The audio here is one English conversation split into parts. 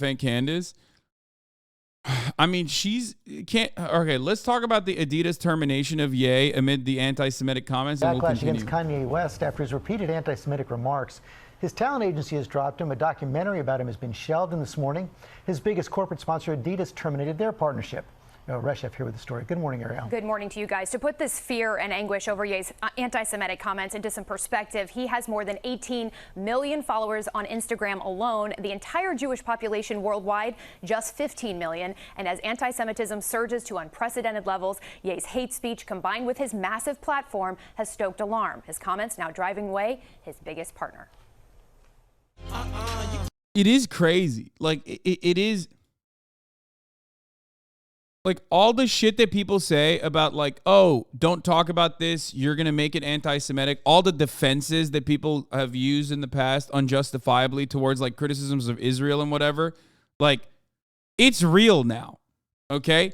defend Candace. I mean, okay, let's talk about the Adidas termination of Ye amid the anti-Semitic comments, and we'll continue. Backlash against Kanye West after his repeated anti-Semitic remarks. His talent agency has dropped him. A documentary about him has been shelved. And this morning, his biggest corporate sponsor, Adidas, terminated their partnership. Reshef here with the story. Good morning, Ariel. Good morning to you guys. To put this fear and anguish over Ye's anti-Semitic comments into some perspective, he has more than 18 million followers on Instagram alone. The entire Jewish population worldwide, just 15 million. And as anti-Semitism surges to unprecedented levels, Ye's hate speech combined with his massive platform has stoked alarm. His comments now driving away his biggest partner. It is crazy. Like, it is... Like, all the shit that people say about, like, oh, don't talk about this, you're going to make it anti-Semitic, all the defenses that people have used in the past unjustifiably towards, like, criticisms of Israel and whatever, like, it's real now, okay?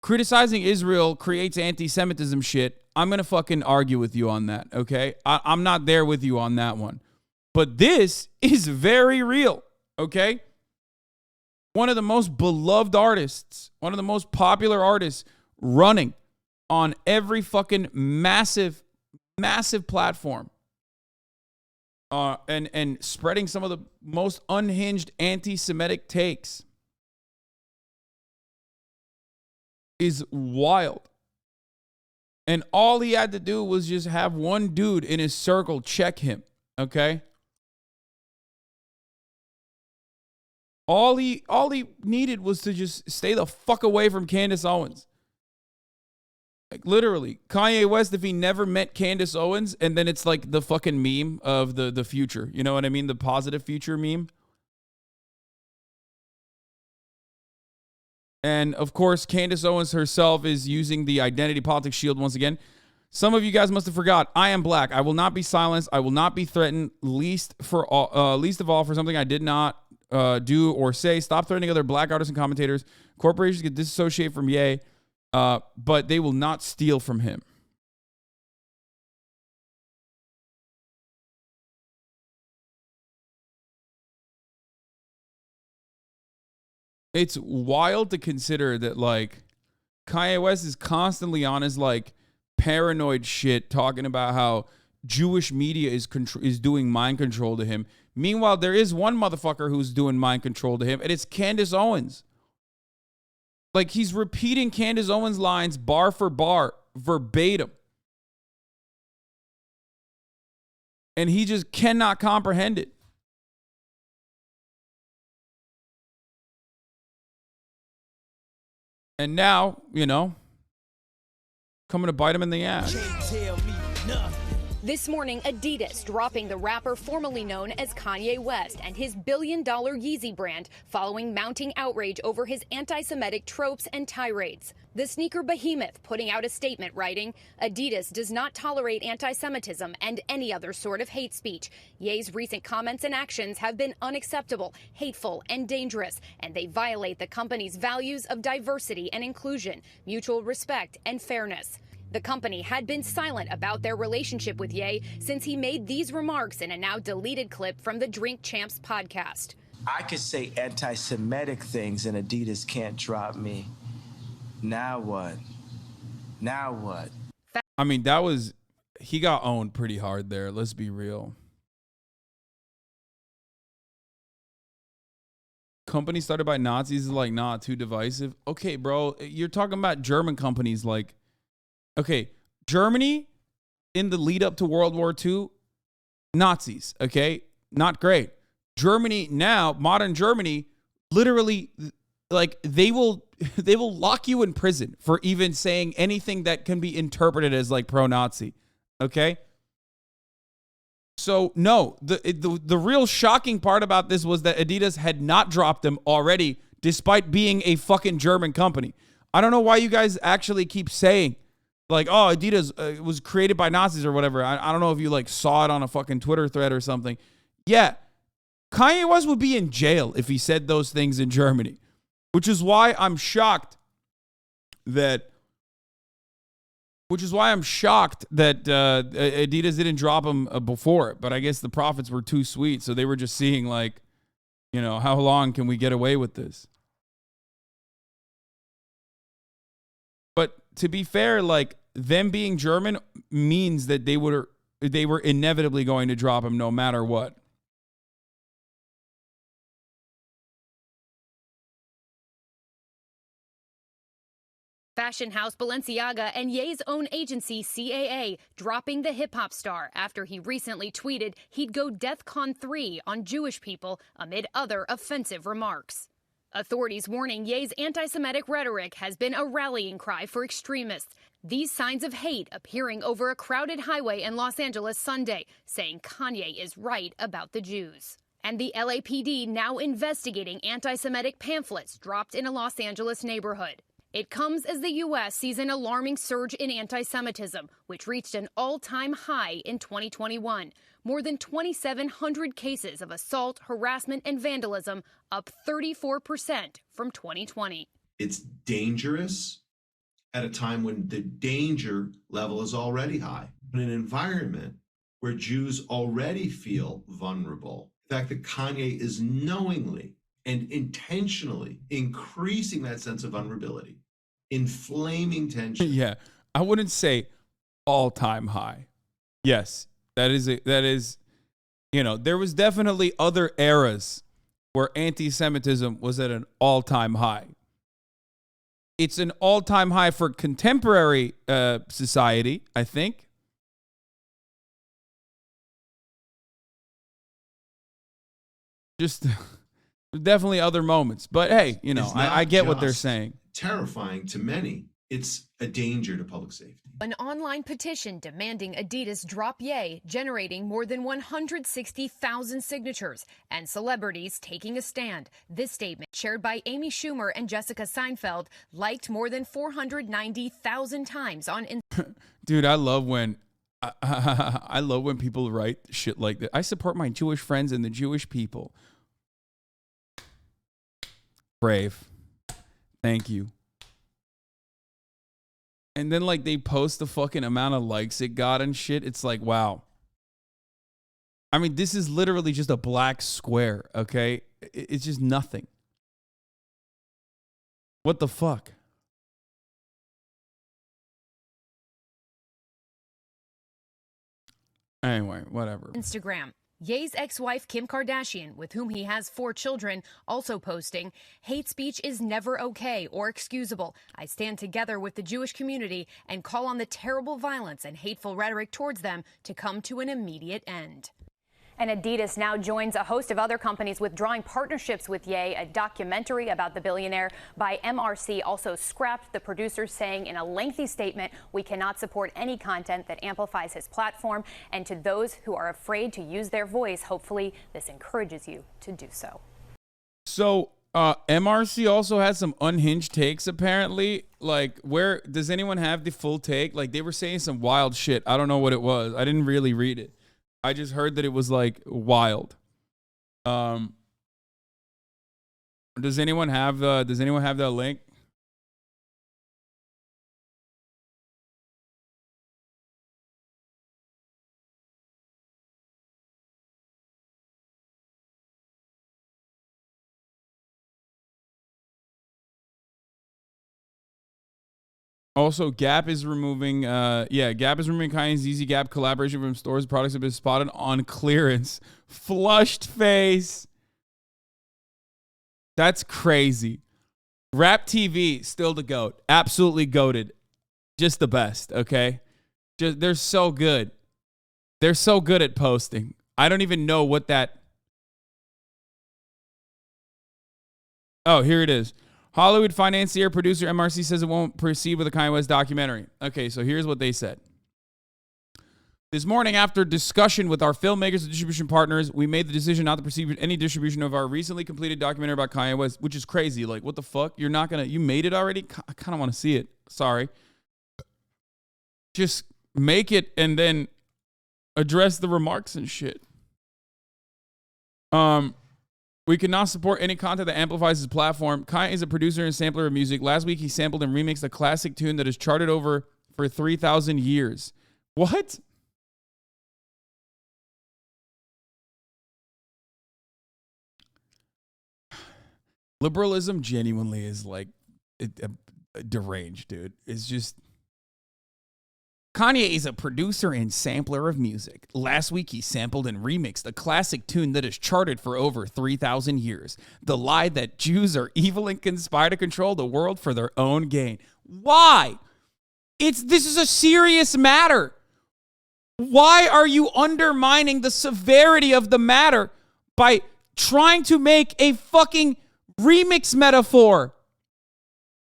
Criticizing Israel creates anti-Semitism shit. I'm going to fucking argue with you on that, okay? I'm not there with you on that one. But this is very real, okay? One of the most beloved artists, one of the most popular artists running on every fucking massive platform and spreading some of the most unhinged anti-Semitic takes is wild. And all he had to do was just have one dude in his circle check him, okay? All he needed was to just stay the fuck away from Candace Owens. Like, literally, Kanye West, if he never met Candace Owens, and then it's like the fucking meme of the future. You know what I mean? The positive future meme. And, of course, Candace Owens herself is using the identity politics shield once again. Some of you guys must have forgot. I am black. I will not be silenced. I will not be threatened, least of all for something I did not do or say. Stop threatening other black artists and commentators. Corporations can disassociate from Ye, but they will not steal from him. It's wild to consider that, like, Kanye West is constantly on his, like, paranoid shit talking about how Jewish media is doing mind control to him. Meanwhile, there is one motherfucker who's doing mind control to him, and it's Candace Owens. Like, he's repeating Candace Owens' lines bar for bar, verbatim. And he just cannot comprehend it. And now, you know, coming to bite him in the ass. This morning, Adidas dropping the rapper formerly known as Kanye West and his billion-dollar Yeezy brand following mounting outrage over his anti-Semitic tropes and tirades. The sneaker behemoth putting out a statement writing, Adidas does not tolerate anti-Semitism and any other sort of hate speech. Ye's recent comments and actions have been unacceptable, hateful, and dangerous, and they violate the company's values of diversity and inclusion, mutual respect, and fairness. The company had been silent about their relationship with Ye since he made these remarks in a now deleted clip from the Drink Champs podcast. I could say anti-Semitic things and Adidas can't drop me. Now what? Now what? I mean, he got owned pretty hard there. Let's be real. Company started by Nazis is like not too divisive. Okay, bro, you're talking about German companies like, okay, Germany in the lead up to World War II, Nazis, okay? Not great. Germany now, modern Germany, literally, like, they will lock you in prison for even saying anything that can be interpreted as, like, pro-Nazi, okay? So, no, the real shocking part about this was that Adidas had not dropped them already, despite being a fucking German company. I don't know why you guys actually keep saying, like, oh, Adidas was created by Nazis or whatever. I don't know if you, like, saw it on a fucking Twitter thread or something. Yeah, Kanye West would be in jail if he said those things in Germany, which is why I'm shocked that Adidas didn't drop him before. But I guess the profits were too sweet, so they were just seeing, like, You know, how long can we get away with this? But to be fair, like, them being German means that they were inevitably going to drop him no matter what. Fashion house Balenciaga and Ye's own agency CAA dropping the hip-hop star after he recently tweeted he'd go DEFCON 3 on Jewish people amid other offensive remarks. Authorities warning Ye's anti-Semitic rhetoric has been a rallying cry for extremists. These signs of hate appearing over a crowded highway in Los Angeles Sunday, saying Kanye is right about the Jews. And the LAPD now investigating anti-Semitic pamphlets dropped in a Los Angeles neighborhood. It comes as the U.S. sees an alarming surge in anti-Semitism, which reached an all-time high in 2021. More than 2,700 cases of assault, harassment, and vandalism, up 34% from 2020. It's dangerous at a time when the danger level is already high. In an environment where Jews already feel vulnerable, the fact that Kanye is knowingly and intentionally increasing that sense of vulnerability, inflaming tension. Yeah, I wouldn't say all-time high. Yes, that is, you know, there was definitely other eras where anti-Semitism was at an all-time high. It's an all-time high for contemporary society, I think. Just definitely other moments. But hey, you know, I get what they're saying. Terrifying to many. It's a danger to public safety. An online petition demanding Adidas drop Ye, generating more than 160,000 signatures, and celebrities taking a stand. This statement, shared by Amy Schumer and Jessica Seinfeld, liked more than 490,000 times on Instagram. Dude, I love when I love when people write shit like that. I support my Jewish friends and the Jewish people. Brave. Thank you. And then, like, they post the fucking amount of likes it got and shit. It's like, wow. I mean, this is literally just a black square, okay? It's just nothing. What the fuck? Anyway, whatever. Instagram. Ye's ex-wife Kim Kardashian, with whom he has 4 children, also posting, "Hate speech is never okay or excusable. I stand together with the Jewish community and call on the terrible violence and hateful rhetoric towards them to come to an immediate end." And Adidas now joins a host of other companies withdrawing partnerships with Ye. A documentary about the billionaire by MRC also scrapped, the producers saying in a lengthy statement, "We cannot support any content that amplifies his platform." And to those who are afraid to use their voice, hopefully this encourages you to do so. So MRC also had some unhinged takes, apparently. Like, where does anyone have the full take? Like, they were saying some wild shit. I don't know what it was. I didn't really read it. I just heard that it was like wild. Does anyone have the link? Also, Gap is removing Gap is removing Kanye's Yeezy Gap collaboration from stores. Products have been spotted on clearance. Flushed face. That's crazy. Rap TV, still the GOAT. Absolutely goated. Just the best, okay? They're so good. They're so good at posting. I don't even know what that... Oh, here it is. Hollywood financier, producer MRC says it won't proceed with the Kanye West documentary. Okay, so here's what they said. This morning, after discussion with our filmmakers and distribution partners, we made the decision not to proceed with any distribution of our recently completed documentary about Kanye West, which is crazy. Like, what the fuck? You made it already? I kind of want to see it. Sorry. Just make it and then address the remarks and shit. We cannot support any content that amplifies his platform. Kanye is a producer and sampler of music. Last week, he sampled and remixed a classic tune that has charted over for 3,000 years. What? Liberalism genuinely is like deranged, dude. It's just... Kanye is a producer and sampler of music. Last week, he sampled and remixed a classic tune that has charted for over 3,000 years. The lie that Jews are evil and conspire to control the world for their own gain. Why? This is a serious matter. Why are you undermining the severity of the matter by trying to make a fucking remix metaphor?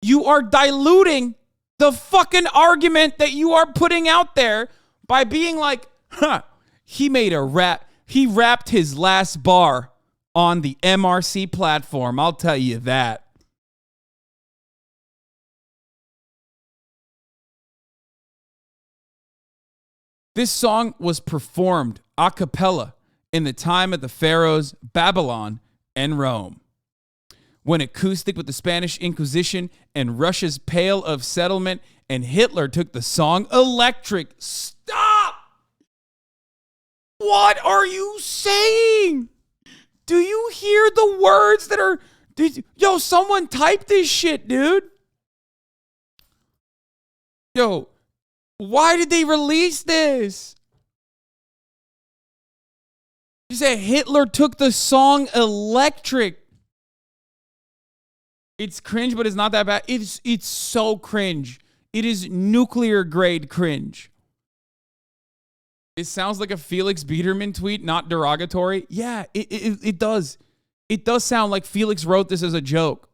You are diluting the fucking argument that you are putting out there by being like, he made a rap. He rapped his last bar on the MRC platform. I'll tell you that. This song was performed a cappella in the time of the pharaohs, Babylon, and Rome, when acoustic with the Spanish Inquisition and Russia's Pale of Settlement, and Hitler took the song electric. Stop! What are you saying? Do you hear the words that are... Yo, someone type this shit, dude. Yo, why did they release this? You said Hitler took the song electric. It's cringe, but it's not that bad. It's so cringe. It is nuclear grade cringe. It sounds like a Felix Biederman tweet, not derogatory. Yeah, it does. It does sound like Felix wrote this as a joke.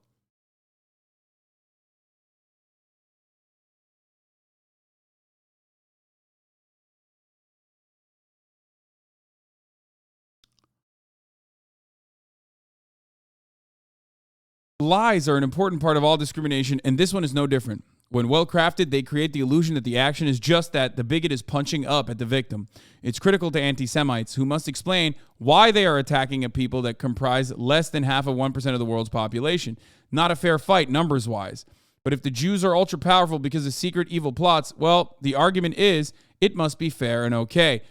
Lies are an important part of all discrimination, and this one is no different. When well crafted, they create the illusion that the action is just that the bigot is punching up at the victim. It's critical to anti-Semites who must explain why they are attacking a people that comprise less than half of 1% of the world's population. Not a fair fight numbers-wise. But if the Jews are ultra-powerful because of secret evil plots, well, the argument is it must be fair and okay.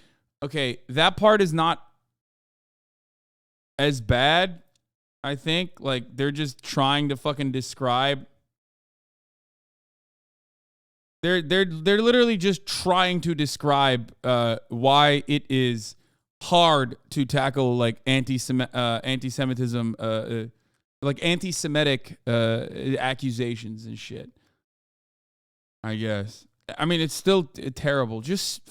Okay, that part is not as bad, I think. Like, they're just trying to fucking describe... They're literally just trying to describe why it is hard to tackle like anti-Semitism, like anti-Semitic accusations and shit. I guess. I mean, it's still terrible. Just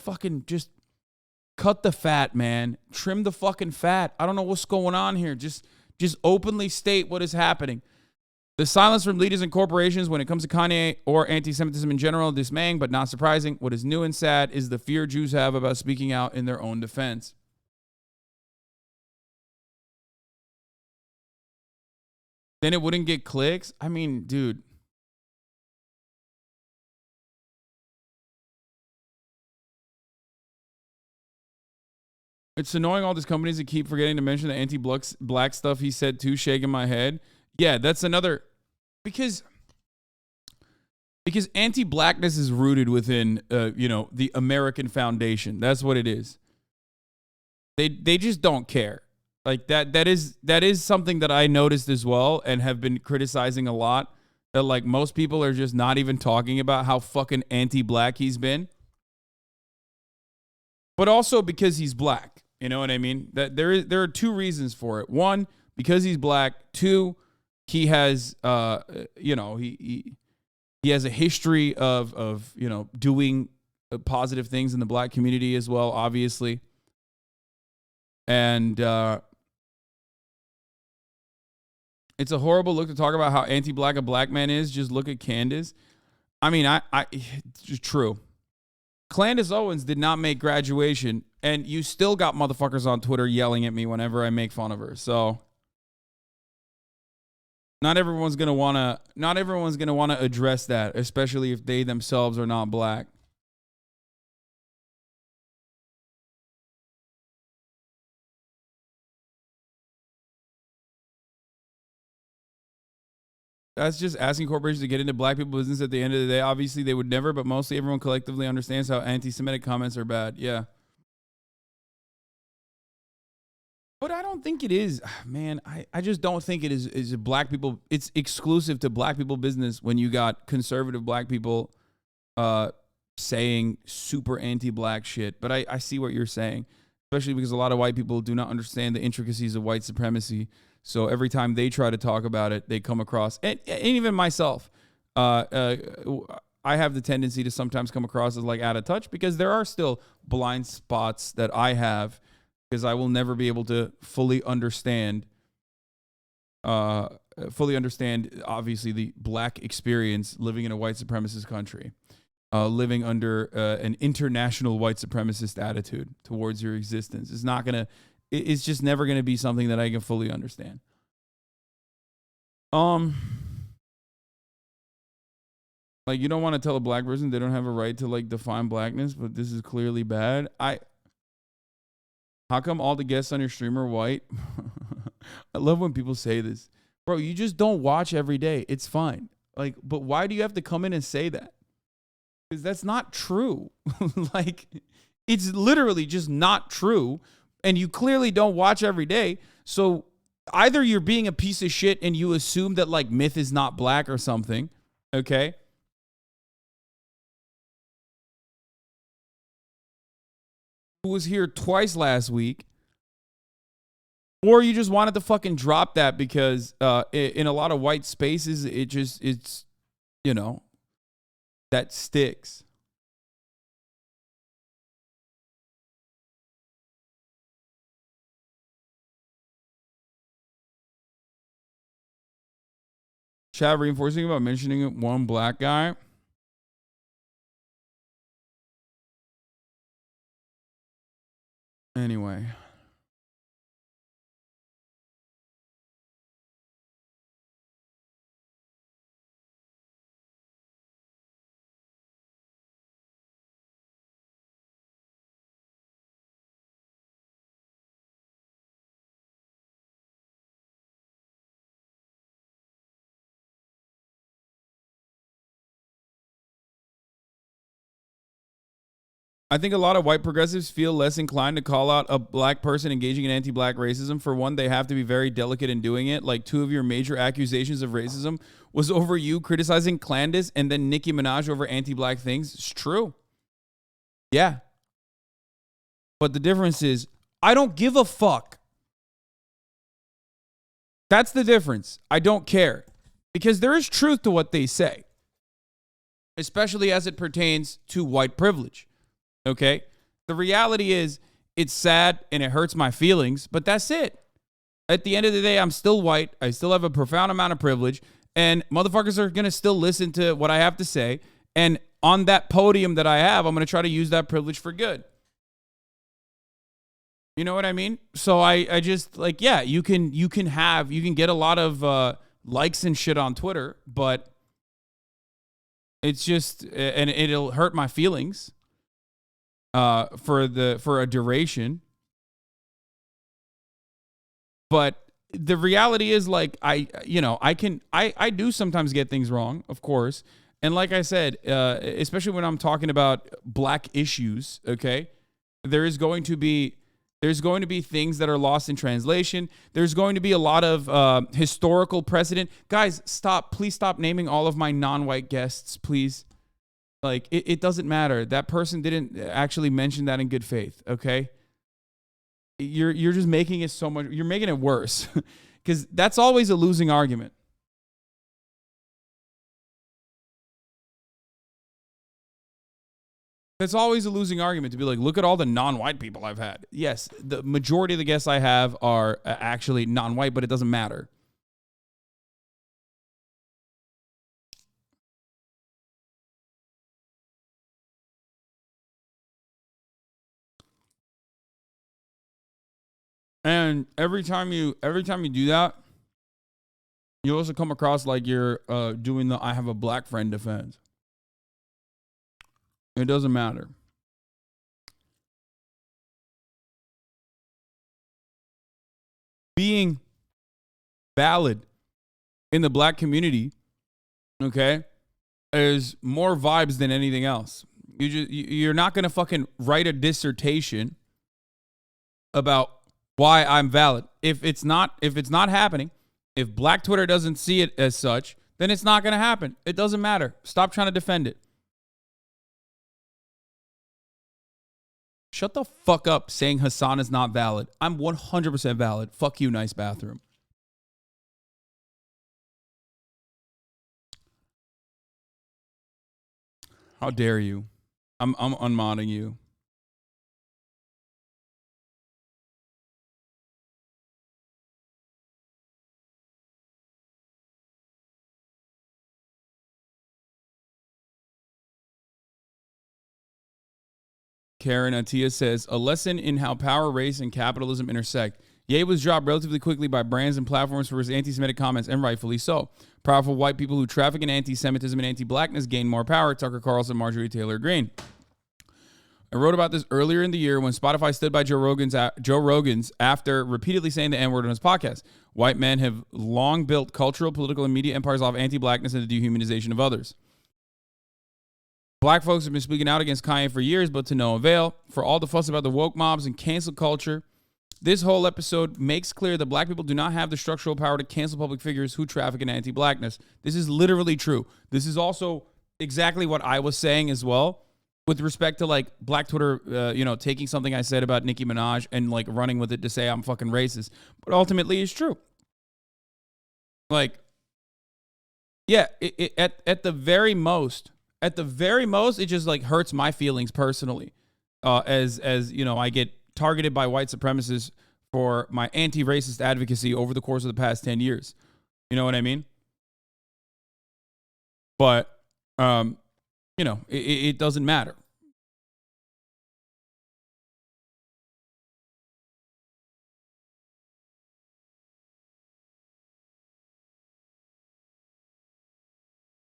cut the fat, man. Trim the fucking fat. I don't know what's going on here. Just openly state what is happening. The silence from leaders and corporations when it comes to Kanye or anti-Semitism in general, dismaying but not surprising. What is new and sad is the fear Jews have about speaking out in their own defense. Then it wouldn't get clicks? I mean, dude. It's annoying all these companies that keep forgetting to mention the anti-black stuff he said too, shaking my head. Yeah, that's another... Because anti-blackness is rooted within, the American foundation. That's what it is. They just don't care. Like that is something that I noticed as well and have been criticizing a lot. That like most people are just not even talking about how fucking anti-black he's been. But also because he's black. You know what I mean? That there are two reasons for it. One, because he's black. Two, he has, he has a history of doing positive things in the black community as well, obviously. And it's a horrible look to talk about how anti-black a black man is. Just look at Candace. I mean, it's true. Candace Owens did not make graduation, and you still got motherfuckers on Twitter yelling at me whenever I make fun of her. So not everyone's gonna wanna address that, especially if they themselves are not black. That's just asking corporations to get into black people business at the end of the day. Obviously, they would never, but mostly everyone collectively understands how anti-Semitic comments are bad. Yeah. But I don't think it is, man. I just don't think it is black people. It's exclusive to black people business when you got conservative black people saying super anti-black shit. But I see what you're saying, especially because a lot of white people do not understand the intricacies of white supremacy. So every time they try to talk about it, they come across, and even myself, I have the tendency to sometimes come across as like out of touch because there are still blind spots that I have because I will never be able to fully understand, obviously, the black experience living in a white supremacist country, living under an international white supremacist attitude towards your existence. It's just never gonna be something that I can fully understand. Like, you don't want to tell a black person they don't have a right to like define blackness, but this is clearly bad. How come all the guests on your stream are white? I love when people say this. Bro, you just don't watch every day. It's fine. Like, but why do you have to come in and say that? Because that's not true. Like, it's literally just not true. And you clearly don't watch every day. So either you're being a piece of shit and you assume that like myth is not black or something. Okay. Who was here twice last week, or you just wanted to fucking drop that because in a lot of white spaces, it's, you know, that sticks. Chad reinforcing about mentioning one black guy. Anyway. I think a lot of white progressives feel less inclined to call out a black person engaging in anti-black racism. For one, they have to be very delicate in doing it. Like, two of your major accusations of racism was over you criticizing Clandis and then Nicki Minaj over anti-black things. It's true. Yeah. But the difference is, I don't give a fuck. That's the difference. I don't care. Because there is truth to what they say. Especially as it pertains to white privilege. Okay? The reality is, it's sad and it hurts my feelings, but that's it. At the end of the day, I'm still white. I still have a profound amount of privilege, and motherfuckers are going to still listen to what I have to say. And on that podium that I have, I'm going to try to use that privilege for good. You know what I mean? So I just like, yeah, you can get a lot of likes and shit on Twitter, but it's just, and it'll hurt my feelings. For a duration. But the reality is, like, I do sometimes get things wrong, of course. And like I said, especially when I'm talking about black issues, okay, there's going to be things that are lost in translation. There's going to be a lot of historical precedent. Guys, please stop naming all of my non-white guests, please. Like, it doesn't matter. That person didn't actually mention that in good faith, okay? You're just making it so much, you're making it worse. Because that's always a losing argument. It's always a losing argument to be like, look at all the non-white people I've had. Yes, the majority of the guests I have are actually non-white, but it doesn't matter. And every time you do that, you also come across like you're doing the I have a black friend defense. It doesn't matter. Being valid in the black community, okay, is more vibes than anything else. You're not gonna fucking write a dissertation about why I'm valid. If it's not happening, if Black Twitter doesn't see it as such, then it's not going to happen. It doesn't matter. Stop trying to defend it. Shut the fuck up saying Hasan is not valid. I'm 100% valid. Fuck you, nice bathroom. How dare you? I'm unmodding you. Karen Atia says, a lesson in how power, race, and capitalism intersect. Ye was dropped relatively quickly by brands and platforms for his anti-Semitic comments, and rightfully so. Powerful white people who traffic in anti-Semitism and anti-blackness gain more power. Tucker Carlson, Marjorie Taylor Greene. I wrote about this earlier in the year when Spotify stood by Joe Rogan's after repeatedly saying the N-word on his podcast. White men have long built cultural, political, and media empires off anti-blackness and the dehumanization of others. Black folks have been speaking out against Kanye for years, but to no avail. For all the fuss about the woke mobs and cancel culture, this whole episode makes clear that black people do not have the structural power to cancel public figures who traffic in anti-blackness. This is literally true. This is also exactly what I was saying as well with respect to like Black Twitter, taking something I said about Nicki Minaj and like running with it to say I'm fucking racist. But ultimately, it's true. Like, yeah, at the very most, it just like hurts my feelings personally, as you know, I get targeted by white supremacists for my anti-racist advocacy over the course of the past 10 years. You know what I mean? But it doesn't matter.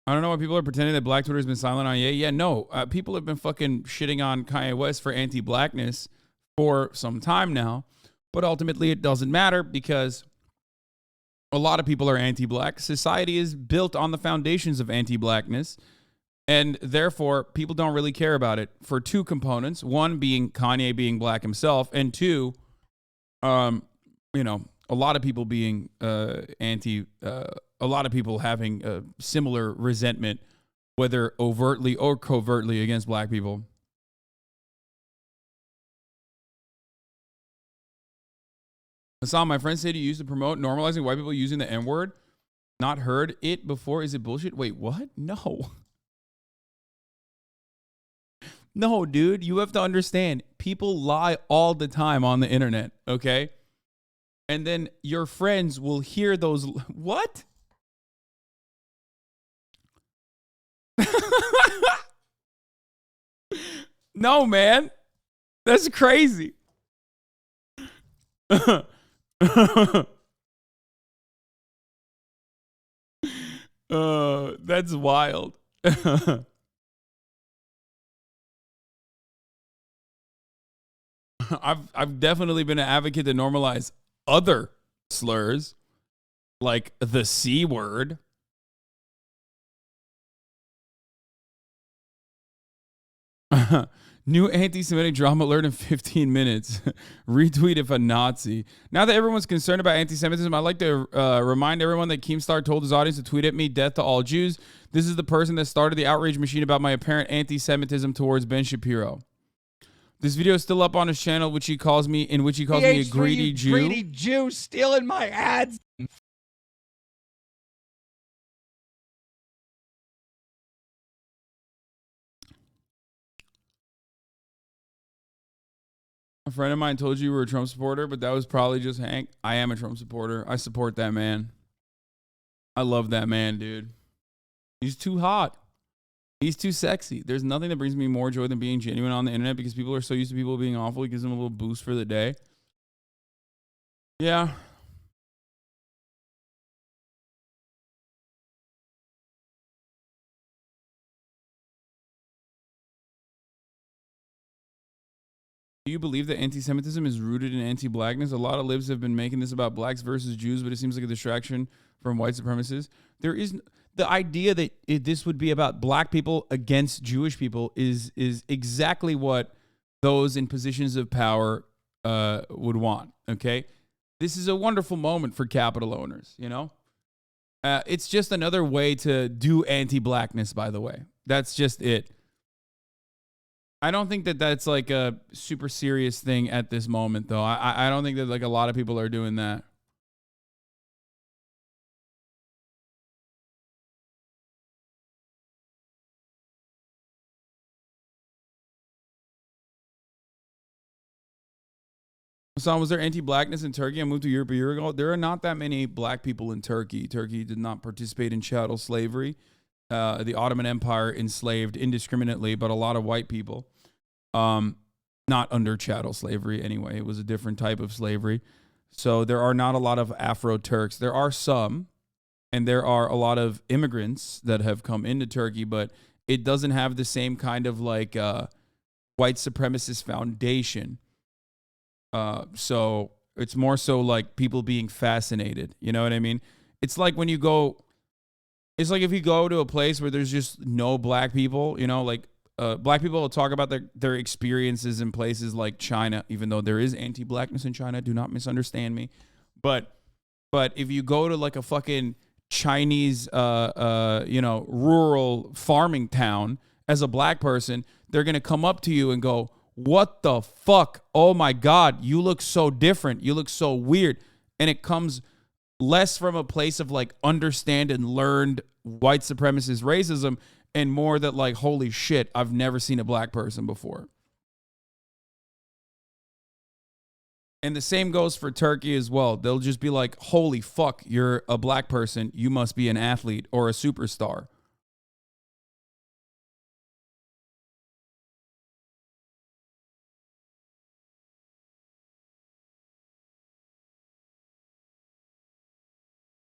I don't know why people are pretending that Black Twitter has been silent on Ye. Yeah, no. People have been fucking shitting on Kanye West for anti-blackness for some time now. But ultimately, it doesn't matter because a lot of people are anti-black. Society is built on the foundations of anti-blackness. And therefore, people don't really care about it for two components. One being Kanye being black himself. And two, a lot of people being a lot of people having a similar resentment, whether overtly or covertly, against black people. Hasan, my friend said you used to promote normalizing white people using the N-word. Not heard it before. Is it bullshit? Wait, what? No. No, dude. You have to understand. People lie all the time on the internet, okay? And then your friends will hear those. What? No, man. That's crazy. That's wild. I've definitely been an advocate to normalize other slurs, like the C word. New anti-Semitic drama alert in 15 minutes. Retweet if a Nazi. Now that everyone's concerned about anti-Semitism, I'd like to remind everyone that Keemstar told his audience to tweet at me, death to all Jews. This is the person that started the outrage machine about my apparent anti-Semitism towards Ben Shapiro. This video is still up on his channel, in which he calls me a greedy Jew. Greedy Jew stealing my ads. A friend of mine told you were a Trump supporter, but that was probably just Hank. I am a Trump supporter. I support that man. I love that man, dude. He's too hot. He's too sexy. There's nothing that brings me more joy than being genuine on the internet because people are so used to people being awful. It gives them a little boost for the day. Yeah. Do you believe that anti-Semitism is rooted in anti-blackness? A lot of libs have been making this about blacks versus Jews, but it seems like a distraction from white supremacists. There is the idea that this would be about black people against Jewish people is exactly what those in positions of power would want. Okay, this is a wonderful moment for capital owners. You know, it's just another way to do anti-blackness. By the way, that's just it. I don't think that that's like a super serious thing at this moment, though. I don't think that like a lot of people are doing that. So was there anti-blackness in Turkey? I moved to Europe a year ago. There are not that many black people in Turkey. Turkey did not participate in chattel slavery. The Ottoman Empire enslaved indiscriminately, but a lot of white people. Not under chattel slavery anyway. It was a different type of slavery. So there are not a lot of Afro-Turks. There are some, and there are a lot of immigrants that have come into Turkey, but it doesn't have the same kind of like white supremacist foundation. So it's more so like people being fascinated. You know what I mean? It's like when you go, it's like if you go to a place where there's just no black people, you know, like black people will talk about their experiences in places like China, even though there is anti-blackness in China. Do not misunderstand me. But if you go to like a fucking Chinese, rural farming town as a black person, they're going to come up to you and go, "What the fuck? Oh my God, you look so different. You look so weird." And it comes less from a place of like understand and learned white supremacist racism and more that like, holy shit, I've never seen a black person before. And the same goes for Turkey as well. They'll just be like, holy fuck, you're a black person. You must be an athlete or a superstar.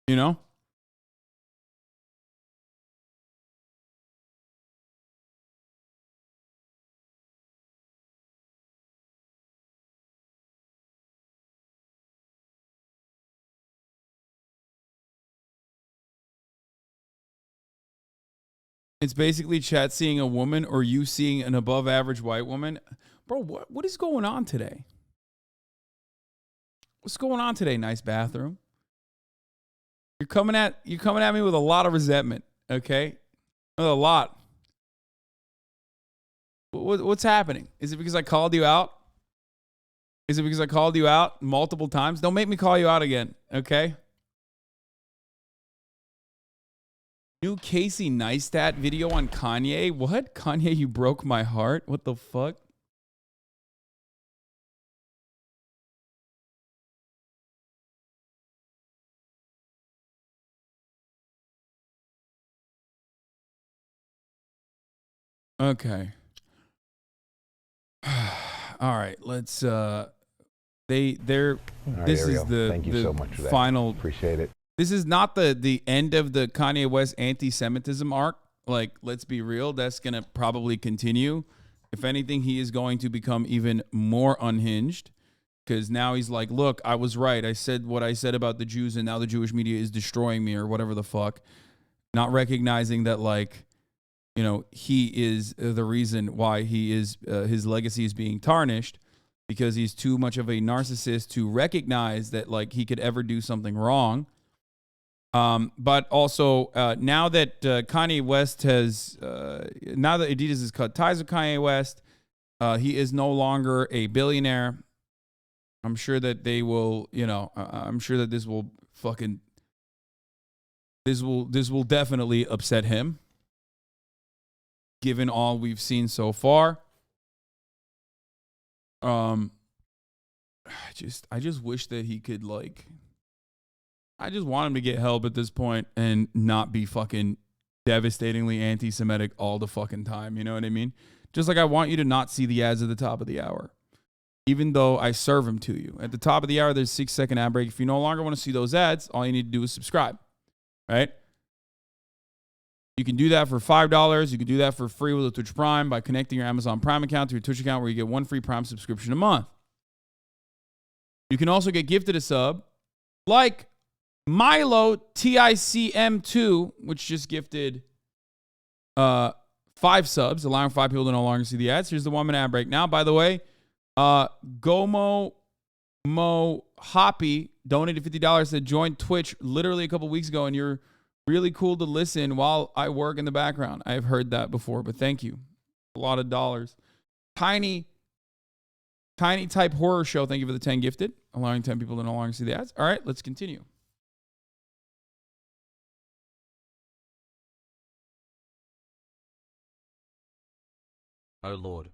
You know? It's basically chat seeing a woman or you seeing an above average white woman. Bro, what is going on today? What's going on today, nice bathroom? You're coming at me with a lot of resentment, okay? A lot. What's happening? Is it because I called you out? Is it because I called you out multiple times? Don't make me call you out again, okay? New Casey Neistat video on Kanye. What? Kanye, you broke my heart? What the fuck? Okay. All right, let's they're this is the thank you so much for that. Final. Appreciate it. This is not the end of the Kanye West anti-Semitism arc. Like, let's be real, that's going to probably continue. If anything, he is going to become even more unhinged because now he's like, look, I was right. I said what I said about the Jews and now the Jewish media is destroying me or whatever the fuck. Not recognizing that, like, you know, he is the reason why he is his legacy is being tarnished because he's too much of a narcissist to recognize that, like, he could ever do something wrong. But also, now that Kanye West has, now that Adidas has cut ties with Kanye West, he is no longer a billionaire. I'm sure that they will, you know, I'm sure that this will definitely upset him, given all we've seen so far. I just wish that he could, like, I just want him to get help at this point and not be fucking devastatingly anti-Semitic all the fucking time. You know what I mean? Just like I want you to not see the ads at the top of the hour, even though I serve them to you. At the top of the hour, there's a 6-second ad break. If you no longer want to see those ads, all you need to do is subscribe, right? You can do that for $5. You can do that for free with a Twitch Prime by connecting your Amazon Prime account to your Twitch account where you get one free Prime subscription a month. You can also get gifted a sub like Milo TICM2, which just gifted 5 subs, allowing 5 people to no longer see the ads. Here's the 1-minute ad break. Now, by the way, Gomo Mo Hoppy donated $50 to join Twitch literally a couple weeks ago, and you're really cool to listen while I work in the background. I've heard that before, but thank you. A lot of dollars. Tiny Type Horror Show, thank you for the 10 gifted, allowing 10 people to no longer see the ads. All right, let's continue. Oh Lord.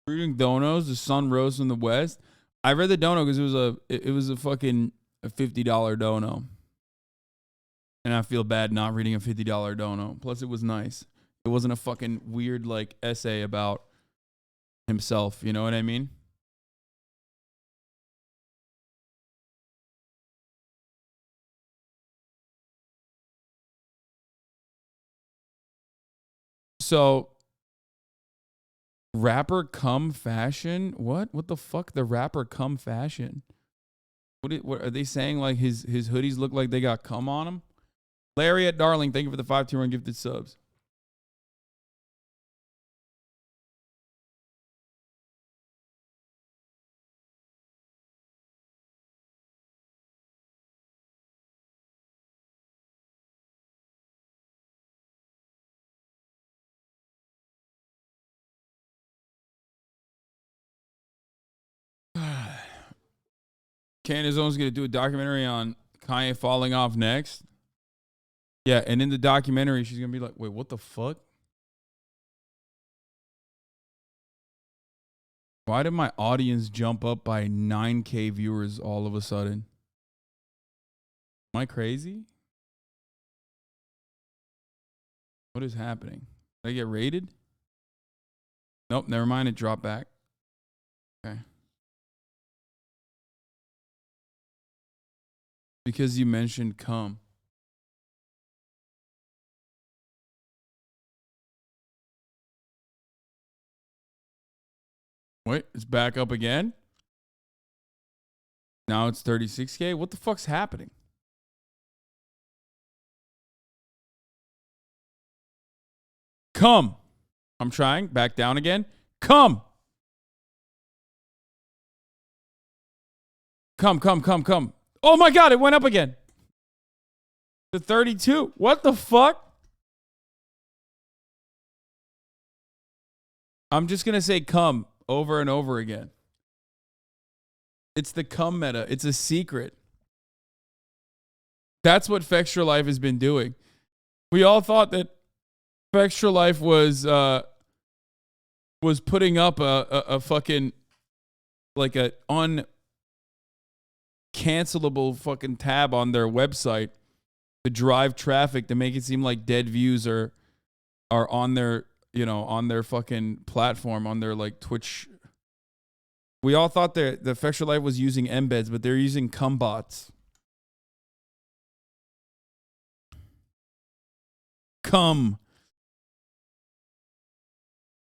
Reading donos, the sun rose from the west. I read the dono because it was a fucking $50 dono. And I feel bad not reading a $50 dono. Plus, it was nice. It wasn't a fucking weird, like, essay about himself. You know what I mean? So, rapper come fashion? What the fuck? The rapper come fashion? What are they saying? Like, his hoodies look like they got cum on them? Larry at Darling, thank you for the 5-2 gifted subs. Candace Owens going to do a documentary on Kanye falling off next. Yeah, and in the documentary, she's going to be like, wait, what the fuck? Why did my audience jump up by 9K viewers all of a sudden? Am I crazy? What is happening? Did I get raided? Nope, never mind. It dropped back. Okay. Because you mentioned cum. Wait, it's back up again? Now it's 36K? What the fuck's happening? Come. I'm trying. Back down again. Come. Come. Oh my God, it went up again. To 32. What the fuck? I'm just going to say come over and over again. It's the cum meta. It's a secret. That's what Fextra Life has been doing. We all thought that Fextra Life was putting up a fucking, like, a uncancelable fucking tab on their website to drive traffic to make it seem like dead views are on their, you know, on their fucking platform, on their, like, Twitch. We all thought the Fextra Life was using embeds, but they're using cum bots. Cum.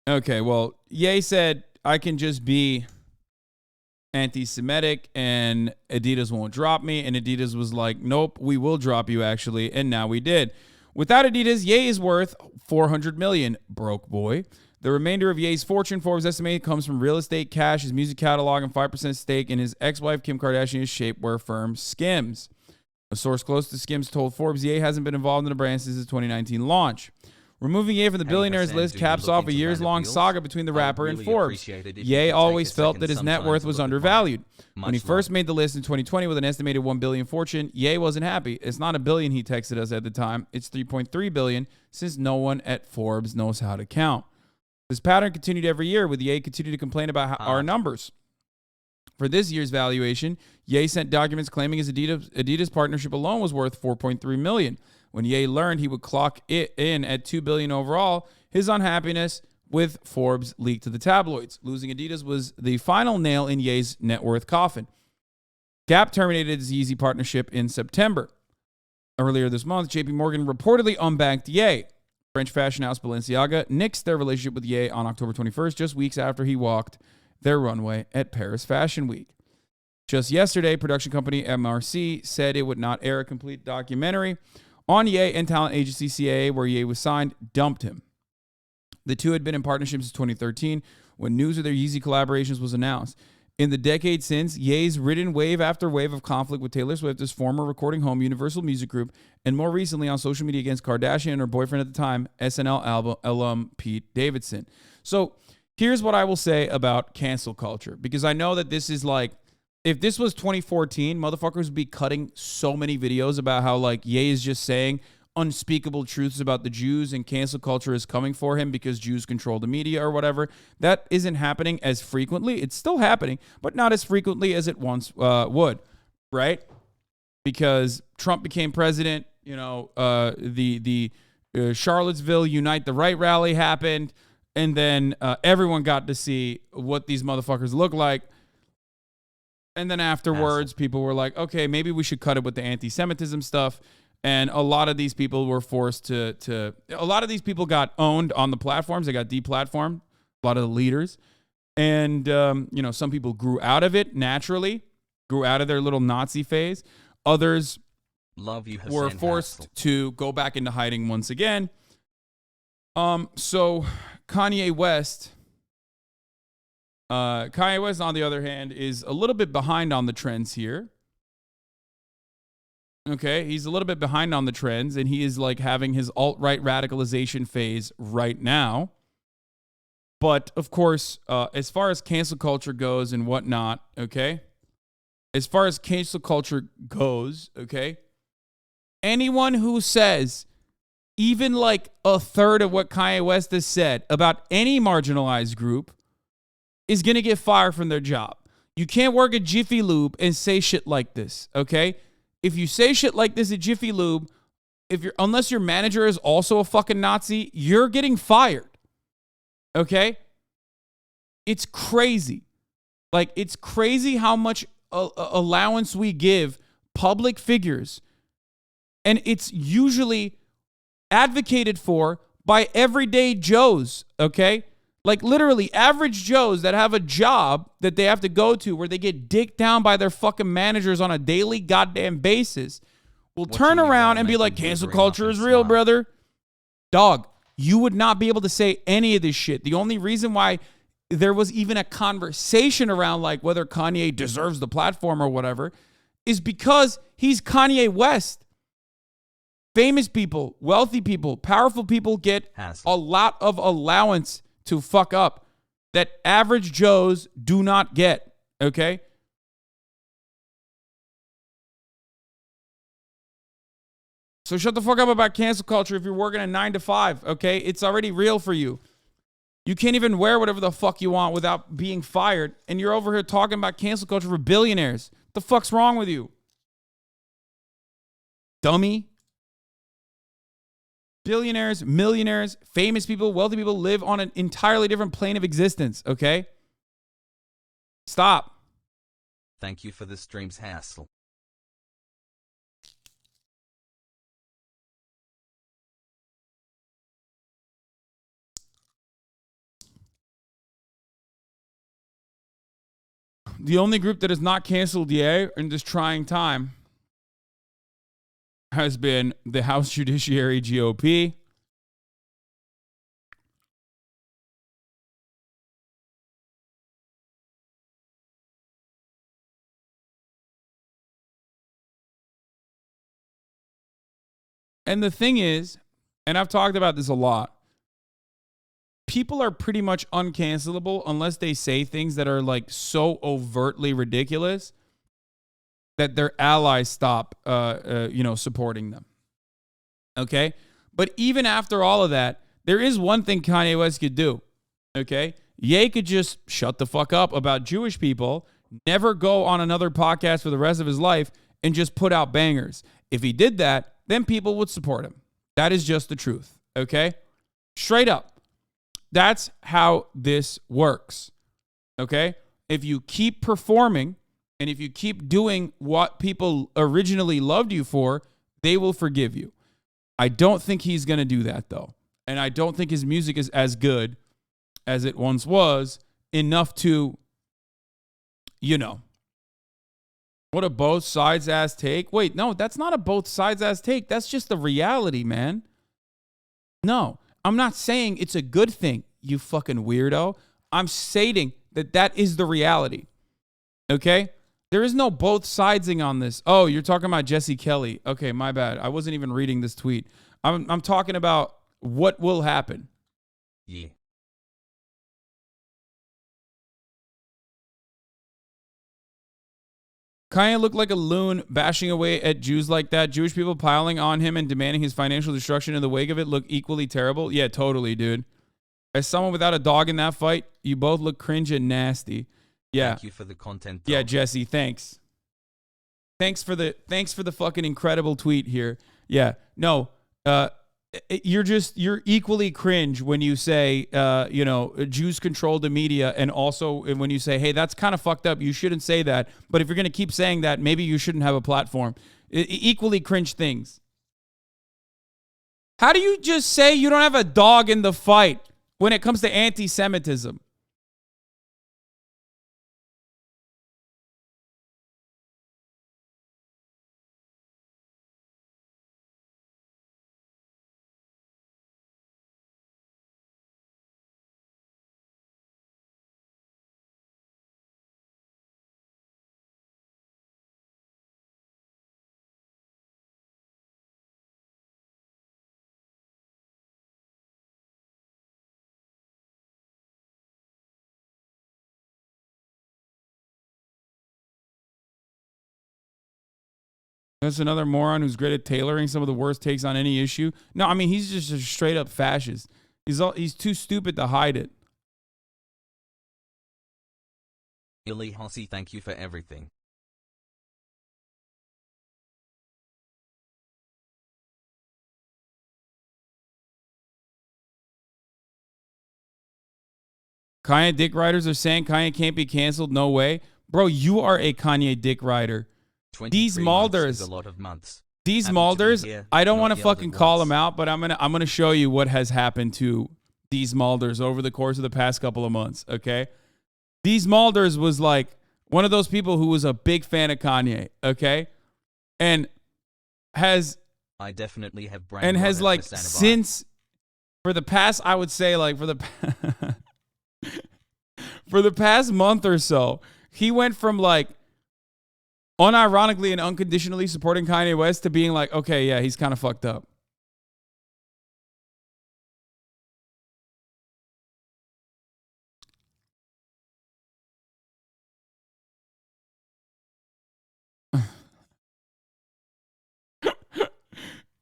Okay, well, Ye said I can just be anti-Semitic and Adidas won't drop me. And Adidas was like, nope, we will drop you actually. And now we did. Without Adidas, Ye is worth $400 million, broke boy. The remainder of Ye's fortune, Forbes estimate, comes from real estate, cash, his music catalog, and 5% stake in his ex-wife Kim Kardashian's shapewear firm Skims. A source close to Skims told Forbes Ye hasn't been involved in the brand since his 2019 launch. Removing Ye from the billionaires list caps off a years-long saga between the rapper and Forbes. Ye always felt that his net worth was undervalued. When he first made the list in 2020 with an estimated $1 billion fortune, Ye wasn't happy. It's not $1 billion, he texted us at the time. It's $3.3 billion, since no one at Forbes knows how to count. This pattern continued every year, with Ye continuing to complain about our numbers. For this year's valuation, Ye sent documents claiming his Adidas partnership alone was worth $4.3 million. When Ye learned he would clock it in at $2 billion overall, his unhappiness with Forbes leaked to the tabloids. Losing Adidas was the final nail in Ye's net worth coffin. Gap terminated his Yeezy partnership in September. Earlier this month, JP Morgan reportedly unbanked Ye. French fashion house Balenciaga nixed their relationship with Ye on October 21st, just weeks after he walked their runway at Paris Fashion Week. Just yesterday, production company MRC said it would not air a complete documentary on Ye, and talent agency CAA, where Ye was signed, dumped him. The two had been in partnership since 2013 when news of their Yeezy collaborations was announced. In the decade since, Ye's ridden wave after wave of conflict with Taylor Swift, his former recording home, Universal Music Group, and more recently on social media against Kardashian and her boyfriend at the time, SNL alum Pete Davidson. So here's what I will say about cancel culture, because I know that this is like, if this was 2014, motherfuckers would be cutting so many videos about how like Ye is just saying unspeakable truths about the Jews and cancel culture is coming for him because Jews control the media or whatever. That isn't happening as frequently. It's still happening, but not as frequently as it once would, right? Because Trump became president, you know, the Charlottesville Unite the Right rally happened, and then everyone got to see what these motherfuckers look like. And then afterwards, people were like, okay, maybe we should cut it with the anti-Semitism stuff. And a lot of these people were forced a lot of these people got owned on the platforms. They got deplatformed, a lot of the leaders. And, you know, some people grew out of it naturally, grew out of their little Nazi phase. Others were forced to go back into hiding once again. So Kanye West, on the other hand, is a little bit behind on the trends here. Okay, he's a little bit behind on the trends, and he is like having his alt-right radicalization phase right now. But of course, as far as cancel culture goes and whatnot, okay, anyone who says even like a third of what Kanye West has said about any marginalized group is going to get fired from their job. You can't work at Jiffy Lube and say shit like this, okay? If you say shit like this at Jiffy Lube, unless your manager is also a fucking Nazi, you're getting fired. Okay? It's crazy. Like, it's crazy how much allowance we give public figures. And it's usually advocated for by everyday Joes, okay? Like literally average Joes that have a job that they have to go to where they get dicked down by their fucking managers on a daily goddamn basis will turn around and be like, cancel culture is real, brother. Dog, you would not be able to say any of this shit. The only reason why there was even a conversation around like whether Kanye deserves the platform or whatever is because he's Kanye West. Famous people, wealthy people, powerful people get a lot of allowance to fuck up that average Joes do not get, okay? So shut the fuck up about cancel culture if you're working a 9 to 5, okay? It's already real for you. You can't even wear whatever the fuck you want without being fired, and you're over here talking about cancel culture for billionaires. What the fuck's wrong with you? Dummy. Billionaires, millionaires, famous people, wealthy people live on an entirely different plane of existence, okay? Stop. Thank you for the stream's hassle. The only group that has not canceled Ye in this trying time has been the House Judiciary GOP. And the thing is, and I've talked about this a lot, people are pretty much uncancelable unless they say things that are like so overtly ridiculous that their allies stop, supporting them. Okay? But even after all of that, there is one thing Kanye West could do. Okay? Ye could just shut the fuck up about Jewish people, never go on another podcast for the rest of his life, and just put out bangers. If he did that, then people would support him. That is just the truth. Okay? Straight up. That's how this works. Okay? If you keep performing, and if you keep doing what people originally loved you for, they will forgive you. I don't think he's going to do that, though. and I don't think his music is as good as it once was, enough to, you know, what a both sides ass take. Wait, no, that's not a both sides ass take. That's just the reality, man. No, I'm not saying it's a good thing, you fucking weirdo. I'm stating that that is the reality. Okay? There is no both sidesing on this. Oh, you're talking about Jesse Kelly. Okay, my bad. I wasn't even reading this tweet. I'm talking about what will happen. Yeah. Kanye looked like a loon bashing away at Jews like that. Jewish people piling on him and demanding his financial destruction in the wake of it look equally terrible. Yeah, totally, dude. As someone without a dog in that fight, you both look cringe and nasty. Yeah. Thank you for the content. Yeah, Jesse, thanks. Thanks for the fucking incredible tweet here. Yeah. No, you're equally cringe when you say Jews control the media, and also when you say, hey, that's kind of fucked up, you shouldn't say that, but if you're going to keep saying that, maybe you shouldn't have a platform. Equally cringe things. How do you just say you don't have a dog in the fight when it comes to anti-Semitism? That's another moron who's great at tailoring some of the worst takes on any issue. No, I mean, he's just a straight up fascist. He's too stupid to hide it. Illy Hossie, thank you for everything. Kanye dick riders are saying Kanye can't be canceled. No way. Bro, you are a Kanye dick rider. These Malders, a lot of months. These Malders, I don't want to fucking call them out, but I'm gonna show you what has happened to these Malders over the course of the past couple of months. Okay, these Malders was like one of those people who was a big fan of Kanye. Okay, and I definitely have brain and has like HasanAbi. Since for the past, I would say like for the past month or so, he went from like unironically and unconditionally supporting Kanye West to being like, okay, yeah, he's kind of fucked up.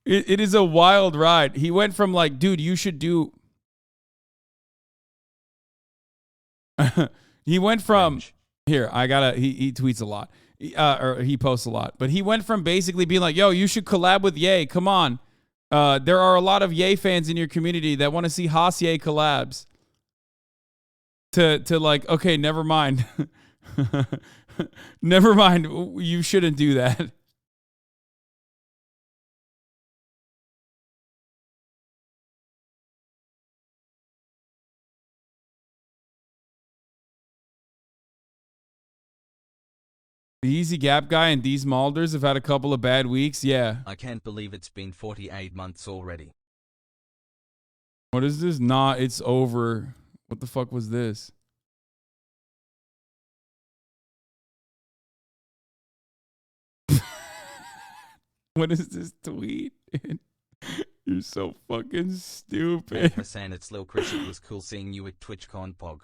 It is a wild ride. He went from like, dude, you should do. He went from here. He tweets a lot. Or he posts a lot, but he went from basically being like, yo, you should collab with Ye. Come on. There are a lot of Ye fans in your community that want to see Haas Ye collabs. To like, okay, never mind. Never mind. You shouldn't do that. The Yeezy Gap guy and these Malders have had a couple of bad weeks. Yeah. I can't believe it's been 48 months already. What is this? Nah, it's over. What the fuck was this? What is this tweet? You're so fucking stupid. Hey, Hasan, it's Lil Chris. It was cool seeing you at TwitchCon Pog.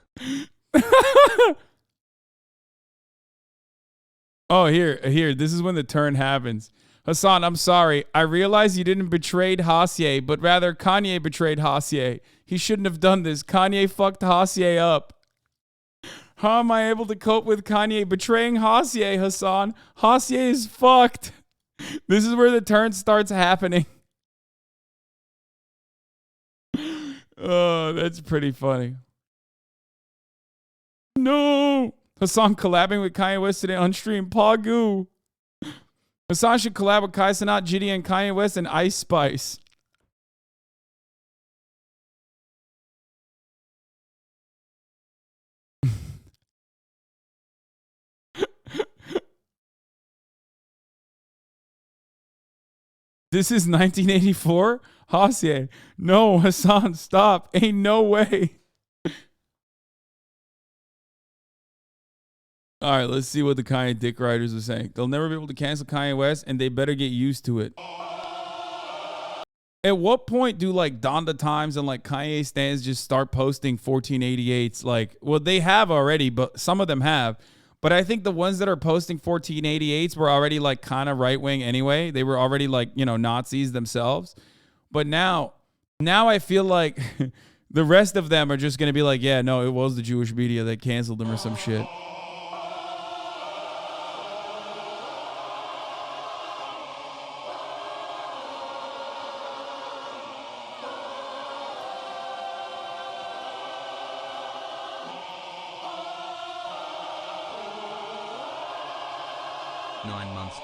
Oh, here. This is when the turn happens. Hasan, I'm sorry. I realize you didn't betray Hasye, but rather Kanye betrayed Hasye. He shouldn't have done this. Kanye fucked Hasye up. How am I able to cope with Kanye betraying Hasye, Hasan? Hasye is fucked. This is where the turn starts happening. Oh, that's pretty funny. No. Hasan collabing with Kanye West today on stream. Pagu. Hasan should collab with Kai Cenat, Jitty, and Kanye West and Ice Spice. This is 1984? Hasan. No, Hasan, stop. Ain't no way. All right, let's see what the Kanye dick riders are saying. They'll never be able to cancel Kanye West, and they better get used to it. At what point do like Donda Times and like Kanye stands just start posting 1488s? Like, well, they have already, but some of them have. But I think the ones that are posting 1488s were already like kind of right wing anyway. They were already like, you know, Nazis themselves. But now I feel like the rest of them are just going to be like, yeah, no, it was the Jewish media that canceled them or some shit.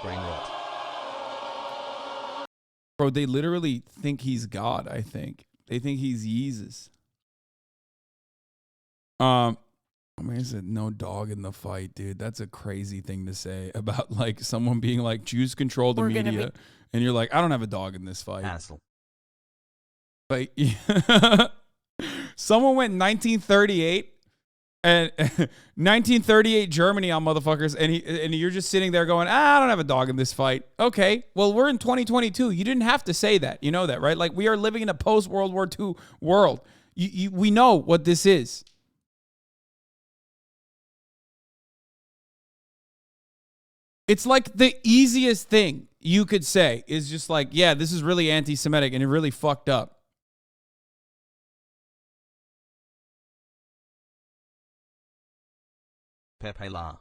Brain rot. Bro, they literally think he's God, I think. They think he's Jesus. I mean, I said no dog in the fight, dude. That's a crazy thing to say about like someone being like Jews control the media, and you're like, I don't have a dog in this fight. Hassle. Like, someone went 1938 and 1938 Germany on motherfuckers, and you're just sitting there going, I don't have a dog in this fight. Okay, well, we're in 2022. You didn't have to say that. You know that, right? Like, we are living in a post-World War II world. We know what this is. It's like the easiest thing you could say is just like, yeah, this is really anti-Semitic and it really fucked up. Pepe La.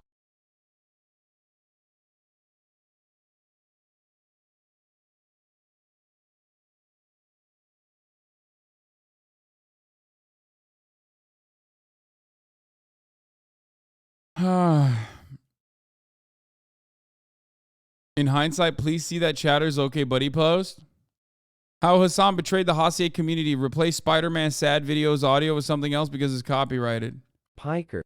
In hindsight, please see that Chatter's Okay Buddy post. How Hasan betrayed the Hassier community. Replace Spider-Man sad videos audio with something else because it's copyrighted. Piker.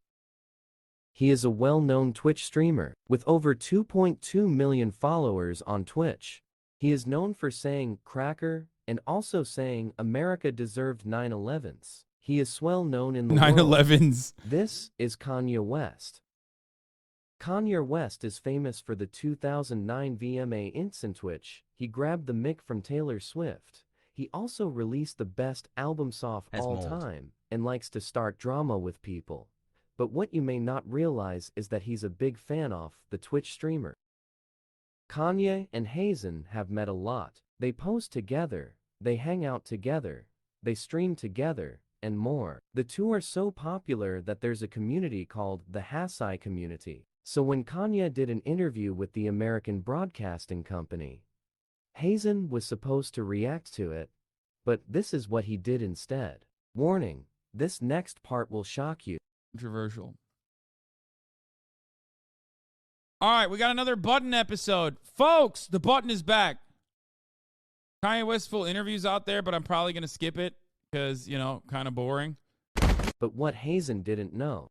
He is a well-known Twitch streamer with over 2.2 million followers on Twitch. He is known for saying cracker and also saying America deserved 9/11s. He is well known in the 9/11s. This is Kanye West. Kanye West is famous for the 2009 VMA instant Twitch. He grabbed the mic from Taylor Swift. He also released the best album of all time and likes to start drama with people. But what you may not realize is that he's a big fan of the Twitch streamer. Kanye and Hasan have met a lot. They post together, they hang out together, they stream together, and more. The two are so popular that there's a community called the HasanAbi community. So when Kanye did an interview with the American Broadcasting Company, Hasan was supposed to react to it, but this is what he did instead. Warning, this next part will shock you. Controversial. All right, we got another Button episode. Folks, the Button is back. Kanye West full interviews out there, but I'm probably going to skip it because, you know, kind of boring. But what Hasan didn't know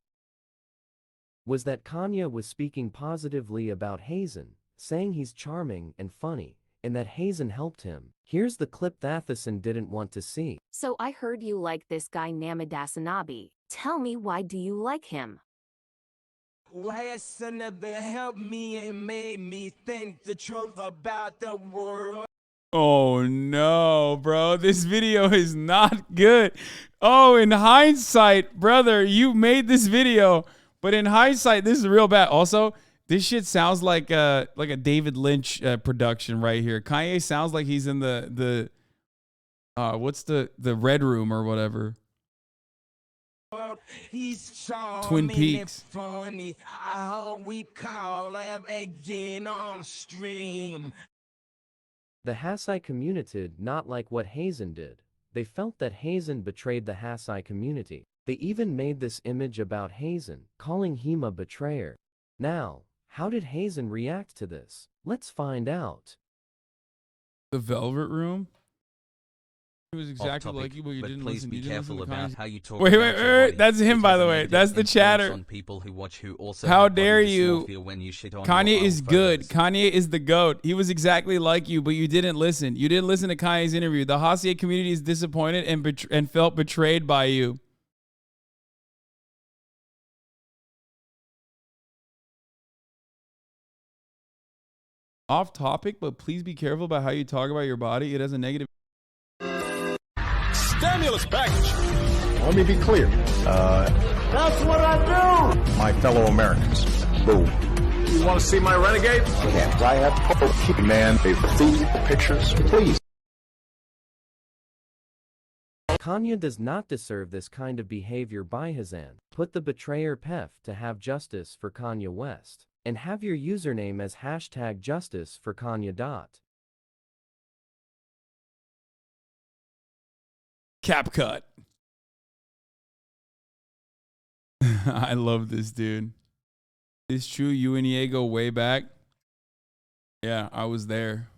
was that Kanye was speaking positively about Hasan, saying he's charming and funny, and that Hasan helped him. Here's the clip that Hasan didn't want to see. So I heard you like this guy named HasanAbi. Tell me, why do you like him? HasanAbi helped me and made me think the truth about the world. Oh no, bro. This video is not good. Oh, in hindsight, brother, you made this video, but in hindsight, this is real bad. Also, this shit sounds like a David Lynch production right here. Kanye sounds like he's in the what's the Red Room or whatever. He's Twin Peaks. Funny. How we call him again on stream. The HasanAbi community did not like what Hasan did. They felt that Hasan betrayed the HasanAbi community. They even made this image about Hasan, calling him a betrayer. Now, how did Hasan react to this? Let's find out. The Velvet Room? He was exactly like you, but you didn't please listen. be You didn't listen careful to about Kanye's- how you talk Wait, about your body. that's him, It by has the a way. negative That's the influence chatter. on people who watch who also How have body dare you? dysmorphia when you shit on Kanye your is old good. photos. Kanye is the GOAT. He was exactly like you, but you didn't listen. You didn't listen to Kanye's interview. The Hassier community is disappointed and felt betrayed by you. Off topic, but please be careful about how you talk about your body. It has a negative. Stimulus package. Let me be clear. That's what I do. My fellow Americans. Boom. You want to see my renegade? Yes, I have keep man the pictures, please. Kanye does not deserve this kind of behavior by Hasan. Put the betrayer Pef to have justice for Kanye West. And have your username as #justice for Kanye. Cap cut. I love this dude. It's true. You and Ye go way back. Yeah, I was there.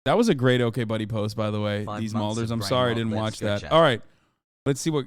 That was a great OK Buddy post, by the way. 5 These months Malders. of I'm brain sorry I rot. didn't Let's watch go that. chat. All right. Let's see what